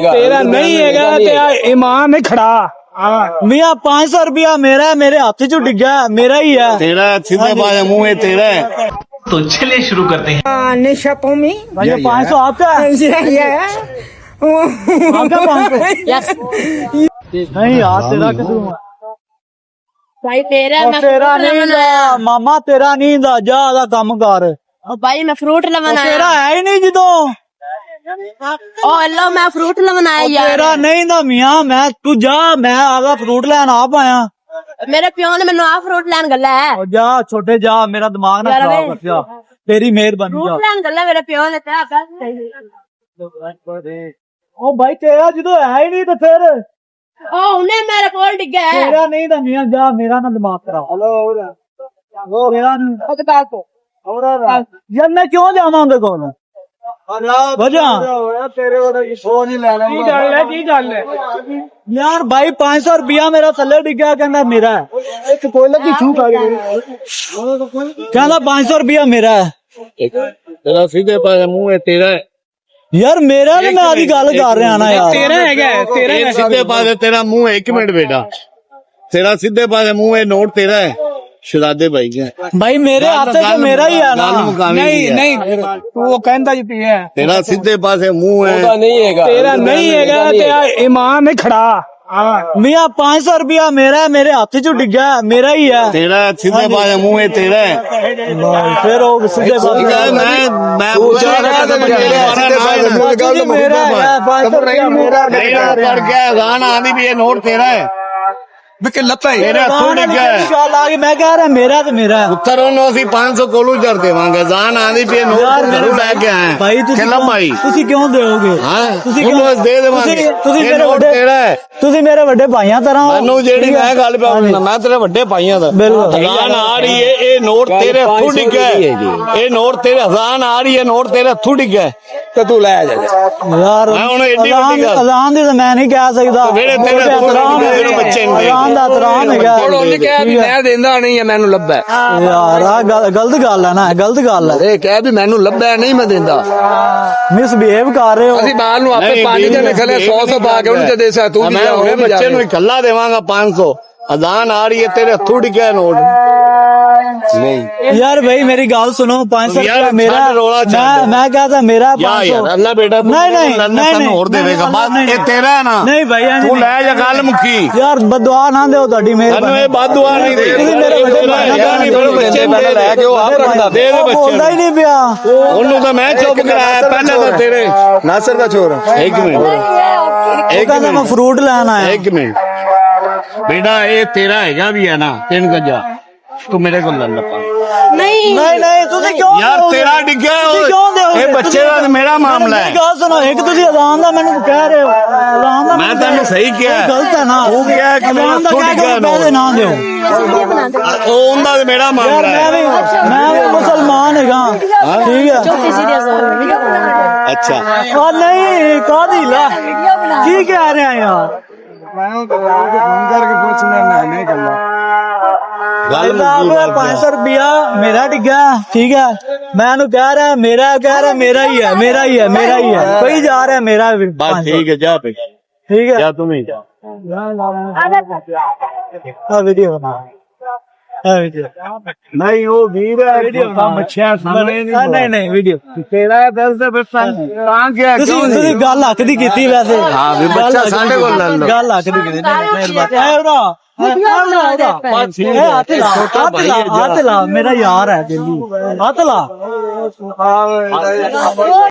तेरा नहीं है ईमान नहीं खड़ा। मियाँ 500 रुपया मेरा है, मेरे हाथ चो डिग्गा मेरा ही है। तेरा सीधे बाज मुंह है तेरा है। तो चलिए शुरू करते हैं। 500 आपका है? आपका 500? नहीं यार तेरा किधर भाई तेरा मैं तेरा फ्रूट नहीं लेमन दा आया। मामा तेरा नहीं दा जा दा कम कर। ओ भाई मैं फ्रूट लेमन आया। तेरा है ही नहीं जिदों ओ अल्लाह मैं फ्रूट लेमन आया यार। तेरा नहीं दा मियाँ मैं तू जा मैं आगा फ्रूट लेन आप आया। मेरे प्यो ने मैनू आ फ्रूट लैन गल्ला है। और जा छोटे जा मेरा दिमाग ना यार खराब कर जा तेरी मेहरबानी फ्रूट जा। लैन गल्ला मेरे प्यो ने ते ओ भाई तेरा जिदों है ही नहीं तो फिर ओ उन्हें मेरे कोल डिग्गा है। तेरा नहीं दा मियाँ जा मेरा ना दिमाग खराब। हेलो मेरा यार मैं क्यों जावा उनके कोल वजह तेरे नहीं लेना की गल है यार भाई 500 रुपया मेरा थले डिग्गा कहना मेरा है कोई लगी छू खा कहना 500 रुपया मेरा है। तेरा सीधे बाज मुंह है तेरा है। यार मेरा नहीं मैं आधी गल कर रहा ना यार तेरा सीधे बाज तेरा मुंह है। एक मिनट बेटा तेरा सीधे बाज मुंह है नोट तेरा है। शरादे भाई के भाई मेरे हाथ से मेरा ही है ना। नहीं तू वो कहता जी है तेरा सीधे पासे मुंह है। तेरा नहीं है तेरा ईमान नहीं खड़ा। मियाँ 500 रुपया मेरा है, मेरे हाथ चो डिग्गा मेरा ही है। तेरा सीधे पासे मुंह है तेरा है। फिर वो सीधे मैं मेरा है 500 रुपया मेरा कर क्या गाना आनी भी है नोट तेरा है। तेरे हथों डिग्गा है। मैं कह रहा मेरा तो मेरा है। उत्तर ਅਸੀਂ 500 ਕੋਲੋਂ ਚੜ ਦੇਵਾਂਗੇ ਜਾਨ ਆਂਦੀ ਪਈ ਨੋਟ ਜ਼ਰੂਰ ਲੈ ਕੇ ਆਏ ਭਾਈ ਤੁਸੀਂ ਕਿਉਂ ਦੇਓਗੇ? ਤੁਸੀਂ ਕਿਉਂ ਦੇ ਦੇਵਾਂਗੇ ਤੁਸੀਂ ਇਹ ਮੇਰੇ ਨੋਟ ਵੱਡੇ ਤੇਰਾ ਹੈ। ਤੁਸੀਂ ਮੇਰੇ ਵੱਡੇ ਭਾਈਆਂ ਤਰ੍ਹਾਂ ਹੋ। ਮੈਨੂੰ ਜਿਹੜੀ ਮੈਂ ਗੱਲ ਪਾਉਂਦਾ ਮੈਂ ਤੇਰੇ ਵੱਡੇ ਭਾਈਆਂ ਦਾ ਹਜ਼ਾਨ ਆ ਰਹੀ ਹੈ ਇਹ ਨੋਟ ਤੇਰੇ ਹੱਥੋਂ ਡਿੱਗਾ ਹੈ। ਇਹ ਨੋਟ ਤੇਰੇ ਹਜ਼ਾਨ ਆ ਰਹੀ ਹੈ ਨੋਟ ਤੇਰੇ ਹੱਥੋਂ ਡਿੱਗਾ ਹੈ ਤੇ ਤੂੰ ਲੈ ਜਾ ਯਾਰ ਮੈਂ ਹੁਣ ਏਡੀ ਵੱਡੀ ਗੱਲ ਅਜ਼ਾਨ ਦੀ ਤਾਂ ਮੈਂ ਨਹੀਂ ਕਹਿ ਸਕਦਾ ਜਿਹੜੇ ਤੇਰੇ ਜਿਹੜੇ ਬੱਚੇ ਨੇ ਅਜ਼ਾਨ ਦਾ ਤਰਾਮ ਹੈਗਾ। ਹੁਣ ਉਹਨੇ ਕਿਹਾ ਵੀ ਮੈਂ ਦਿੰਦਾ ਨਹੀਂ ਮੈਨੂੰ ਲੱਭਾ ਯਾਰ ਆ ਗਲਤ ਗੱਲ ਹੈ ਨਾ ਗਲਤ ਗੱਲ ਹੈ। ਇਹ ਕਹਿ ਵੀ ਮੈਨੂੰ ਲੱਭਾ ਨਹੀਂ ਮੈਂ ਦਿੰਦਾ। ਮਿਸਬਿਹੇਵ ਕਰ ਰਹੇ ਹੋ। ਅਸੀਂ ਬਾਹਰ ਨੂੰ ਆਪੇ 5 ਜਣੇ ਖਲੇ 100 ਪਾ ਕੇ ਉਹਨੂੰ ਤੇ ਦੇ ਸਾ ਤੂੰ ਮੈਂ ਉਹ ਬੱਚੇ ਨੂੰ ਇਕੱਲਾ ਦੇਵਾਂਗਾ 500 ਅਜ਼ਾਨ ਆ ਰਹੀ ਹੈ ਤੇਰੇ ਹੱਥੋਂ ਡਿੱਗਾ ਨੋਟ नहीं यार भाई मेरी गाल सुनो 500 रुपया मेरा मैं कहता मेरा 500 यार अल्लाह बेटा नहीं और देवेगा ये तेरा है ना नहीं भाई तू ले जा गल मुखी यार बदुआ ना दो ਤੁਹਾਡੀ ਮੈਨੂੰ ਇਹ ਬਦਦੁਆ ਨਹੀਂ ਦੇ ਤੁਸੀਂ ਮੇਰੇ ਵੱਡੇ ਬੱਚੇ ਪਹਿਲਾਂ ਲੈ ਕੇ ਉਹ ਆਪ ਰੱਖਦਾ ਦੇ ਦੇ ਬੱਚੇ ਬੋਲਦਾ ਹੀ ਨਹੀਂ ਪਿਆ ਉਹਨੂੰ ਤਾਂ ਮੈਂ ਚੁੱਪ ਕਰਾਇਆ ਪਹਿਲਾਂ ਤਾਂ ਤੇਰੇ ਨਾਸਰ ਦਾ ਛੋਰ ਇੱਕ ਮਿੰਟ ਇੱਕ ਕਹਿੰਦਾ ਮੈਂ ਫਰੂਟ ਲੈਣ ਆਇਆ। ਇੱਕ ਮਿੰਟ बेटा ये तेरा हैगा भी है ना 3 गजा तू मेरे को लल पा नहीं ਤੁਸੀਂ ਕਿਉਂ यार तेरा डिग्गा ये बच्चे का मेरा मामला है। ਗੱਲ ਸੁਣੋ ਇੱਕ ਤੁਸੀਂ ਅਜ਼ਾਨ ਦਾ ਮੈਨੂੰ ਕਹਿ ਰਹੇ ਹੋ ਅਜ਼ਾਨ ਦਾ मैं तेन सही किया ਗਲਤ ਹੈ ਨਾ तू क्या है कि मेरा हथों डिग्गा ਪੈਸੇ ਨਾ ਦਿਓ ਉਹ ਉਹਦਾ ਤੇ ਮੇਰਾ यार ਮਾਮਲਾ है। मैं भी मुसलमान हैगा ठीक है चौथी सीरीज हो अच्छा और नहीं कादी ला की कह रहे हैं यार गल 500 रुपया मेरा डिग्गा ठीक है मैं कह रहा मेरा मेरा ही है मेरा ही है मेरा ही है कोई जा रहा है मेरा भी बस ठीक है जा पे ठीक है जा तुम ही जा वीडियो बना नहीं वो वीर है वीडियो मच्छियां सामने नहीं वीडियो तेरा है 10 से फिर क्या ਤੁਸੀਂ ਗੱਲ ਹੱਕ ਦੀ ਕੀਤੀ ਵੈਸੇ ਹਾਂ ਵੀ ਬੱਚਾ ਸਾਡੇ ਕੋਲ ਲੈ ਲਓ ਗੱਲ ਹੱਕ ਦੀ ਕੀਤੀ ਹੱਥ ਲਾ ਮੇਰਾ ਯਾਰ ਹੈ ਦਿੱਲੀ ਹੱਥ ਲਾ